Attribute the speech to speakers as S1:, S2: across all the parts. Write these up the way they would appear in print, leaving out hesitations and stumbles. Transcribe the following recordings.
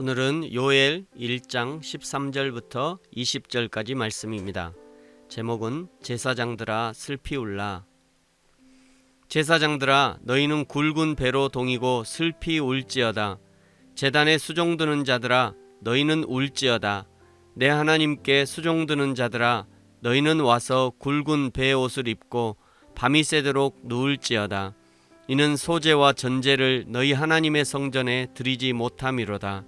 S1: 오늘은 요엘 1장 13절부터 20절까지 말씀입니다. 제목은 제사장들아 슬피 울라. 제사장들아 너희는 굵은 배로 동이고 슬피 울지어다. 제단에 수종드는 자들아 너희는 울지어다. 내 하나님께 수종드는 자들아 너희는 와서 굵은 배 옷을 입고 밤이 새도록 누울지어다. 이는 소제와 전제를 너희 하나님의 성전에 드리지 못함이로다.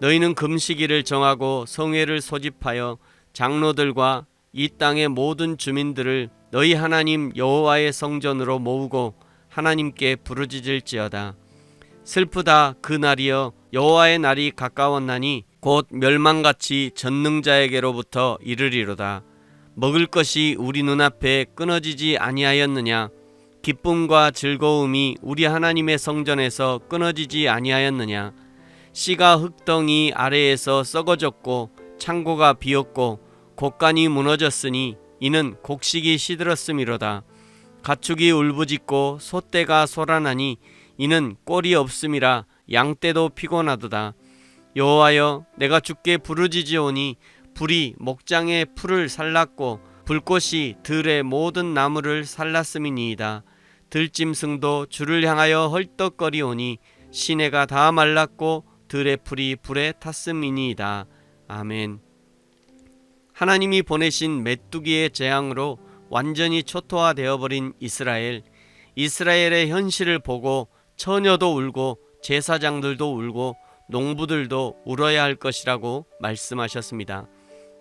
S1: 너희는 금식일을 정하고 성회를 소집하여 장로들과 이 땅의 모든 주민들을 너희 하나님 여호와의 성전으로 모으고 하나님께 부르짖을지어다. 슬프다 그 날이여, 여호와의 날이 가까웠나니 곧 멸망같이 전능자에게로부터 이르리로다. 먹을 것이 우리 눈앞에 끊어지지 아니하였느냐? 기쁨과 즐거움이 우리 하나님의 성전에서 끊어지지 아니하였느냐? 씨가 흙덩이 아래에서 썩어졌고 창고가 비었고 곡간이 무너졌으니 이는 곡식이 시들었음이로다. 가축이 울부짖고 소떼가 소란하니 이는 꼴이 없음이라 양떼도 피곤하도다. 여호와여, 내가 주께 부르짖으오니 불이 목장의 풀을 살랐고 불꽃이 들의 모든 나무를 살랐음이니이다. 들짐승도 주를 향하여 헐떡거리오니 시내가 다 말랐고 들의 풀이 불에 탔음이니이다. 아멘. 하나님이 보내신 메뚜기의 재앙으로 완전히 초토화되어버린 이스라엘의 현실을 보고 처녀도 울고 제사장들도 울고 농부들도 울어야 할 것이라고 말씀하셨습니다.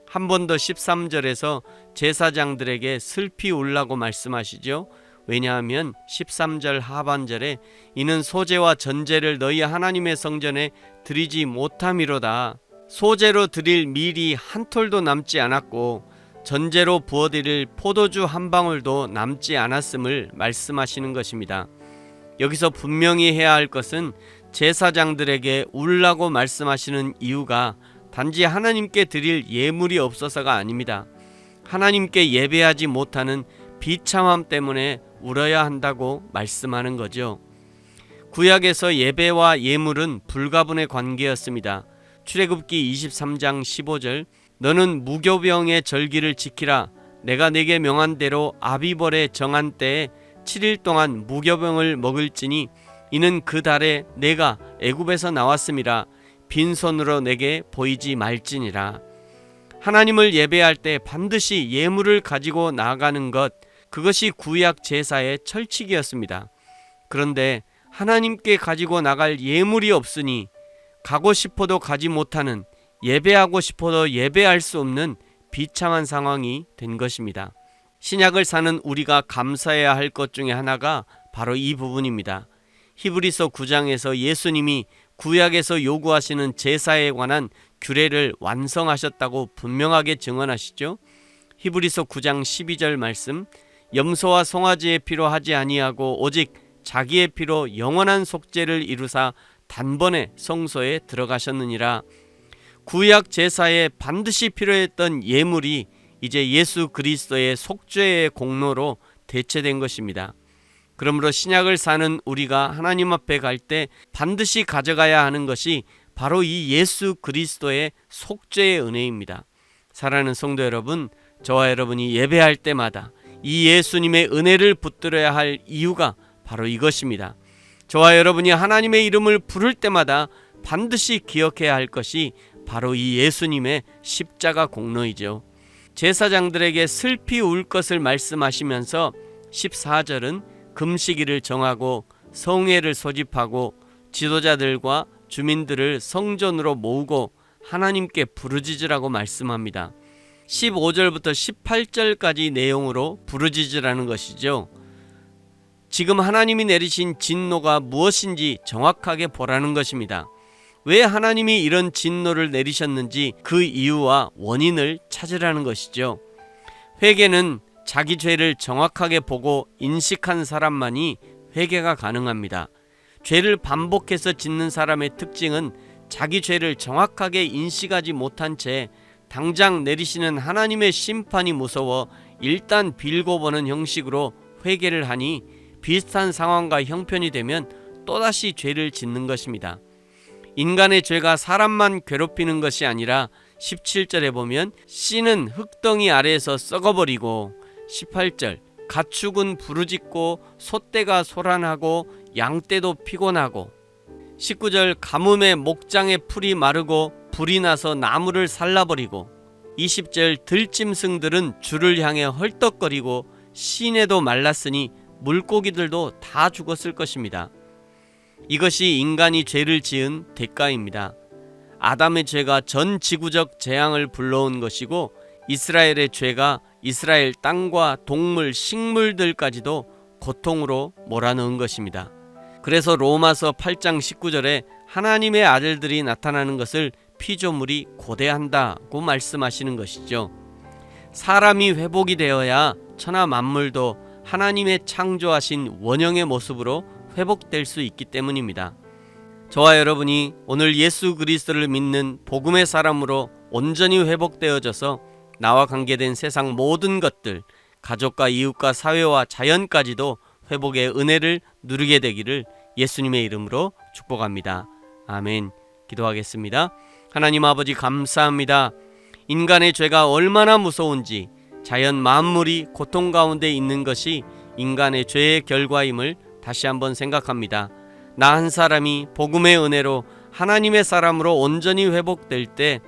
S1: 한 번 더 13절에서 제사장들에게 슬피 울라고 말씀하시죠. 왜냐하면 13절 하반절에 이는 소제와 전제를 너희 하나님의 성전에 드리지 못함이로다. 소제로 드릴 밀이 한 톨도 남지 않았고 전제로 부어드릴 포도주 한 방울도 남지 않았음을 말씀하시는 것입니다. 여기서 분명히 해야 할 것은 제사장들에게 울라고 말씀하시는 이유가 단지 하나님께 드릴 예물이 없어서가 아닙니다. 하나님께 예배하지 못하는 비참함 때문에 울어야 한다고 말씀하는 거죠. 구약에서 예배와 예물은 불가분의 관계였습니다. 출애굽기 23장 15절 너는 무교병의 절기를 지키라. 내가 네게 명한 대로 아비벌의 정한 때에 7일 동안 무교병을 먹을지니 이는 그 달에 내가 애굽에서 나왔음이라. 빈손으로 내게 보이지 말지니라. 하나님을 예배할 때 반드시 예물을 가지고 나아가는 것, 그것이 구약 제사의 철칙이었습니다. 그런데 하나님께 가지고 나갈 예물이 없으니 가고 싶어도 가지 못하는, 예배하고 싶어도 예배할 수 없는 비참한 상황이 된 것입니다. 신약을 사는 우리가 감사해야 할 것 중에 하나가 바로 이 부분입니다. 히브리서 9장에서 예수님이 구약에서 요구하시는 제사에 관한 규례를 완성하셨다고 분명하게 증언하시죠. 히브리서 9장 12절 말씀, 염소와 송아지의 피로 하지 아니하고 오직 자기의 피로 영원한 속죄를 이루사 단번에 성소에 들어가셨느니라. 구약 제사에 반드시 필요했던 예물이 이제 예수 그리스도의 속죄의 공로로 대체된 것입니다. 그러므로 신약을 사는 우리가 하나님 앞에 갈 때 반드시 가져가야 하는 것이 바로 이 예수 그리스도의 속죄의 은혜입니다. 사랑하는 성도 여러분, 저와 여러분이 예배할 때마다 이 예수님의 은혜를 붙들어야 할 이유가 바로 이것입니다. 저와 여러분이 하나님의 이름을 부를 때마다 반드시 기억해야 할 것이 바로 이 예수님의 십자가 공로이죠. 제사장들에게 슬피 울 것을 말씀하시면서 14절은 금식일을 정하고 성회를 소집하고 지도자들과 주민들을 성전으로 모으고 하나님께 부르짖으라고 말씀합니다. 15절부터 18절까지 내용으로 부르짖으라는 것이죠. 지금 하나님이 내리신 진노가 무엇인지 정확하게 보라는 것입니다. 왜 하나님이 이런 진노를 내리셨는지 그 이유와 원인을 찾으라는 것이죠. 회개는 자기 죄를 정확하게 보고 인식한 사람만이 회개가 가능합니다. 죄를 반복해서 짓는 사람의 특징은 자기 죄를 정확하게 인식하지 못한 채 당장 내리시는 하나님의 심판이 무서워 일단 빌고 보는 형식으로 회개를 하니 비슷한 상황과 형편이 되면 또다시 죄를 짓는 것입니다. 인간의 죄가 사람만 괴롭히는 것이 아니라 17절에 보면 씨는 흙덩이 아래에서 썩어버리고 18절 가축은 부르짖고 소떼가 소란하고 양떼도 피곤하고 19절 가뭄에 목장의 풀이 마르고 불이 나서 나무를 살라버리고 20절 들짐승들은 주를 향해 헐떡거리고 시내도 말랐으니 물고기들도 다 죽었을 것입니다. 이것이 인간이 죄를 지은 대가입니다. 아담의 죄가 전 지구적 재앙을 불러온 것이고 이스라엘의 죄가 이스라엘 땅과 동물, 식물들까지도 고통으로 몰아넣은 것입니다. 그래서 로마서 8장 19절에 하나님의 아들들이 나타나는 것을 피조물이 고대한다고 말씀하시는 것이죠. 사람이 회복이 되어야 천하 만물도 하나님의 창조하신 원형의 모습으로 회복될 수 있기 때문입니다. 저와 여러분이 오늘 예수 그리스도를 믿는 복음의 사람으로 온전히 회복되어져서 나와 관계된 세상 모든 것들, 가족과 이웃과 사회와 자연까지도 회복의 은혜를 누리게 되기를 예수님의 이름으로 축복합니다. 아멘. 기도하겠습니다. 하나님 아버지 감사합니다. 인간의 죄가 얼마나 무서운지, 자연 만물이 고통 가운데 있는 것이 인간의 죄의 결과임을 다시 한번 생각합니다. 나 한 사람이 복음의 은혜로 하나님의 사람으로 온전히 회복될 때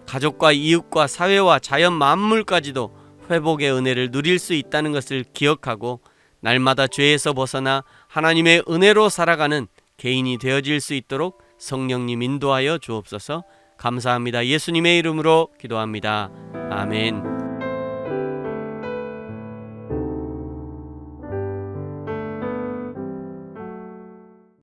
S1: 가족과 이웃과 사회와 자연 만물까지도 회복의 은혜를 누릴 수 있다는 것을 기억하고 날마다 죄에서 벗어나 하나님의 은혜로 살아가는 개인이 되어질 수 있도록 성령님 인도하여 주옵소서. 감사합니다. 예수님의 이름으로 기도합니다. 아멘.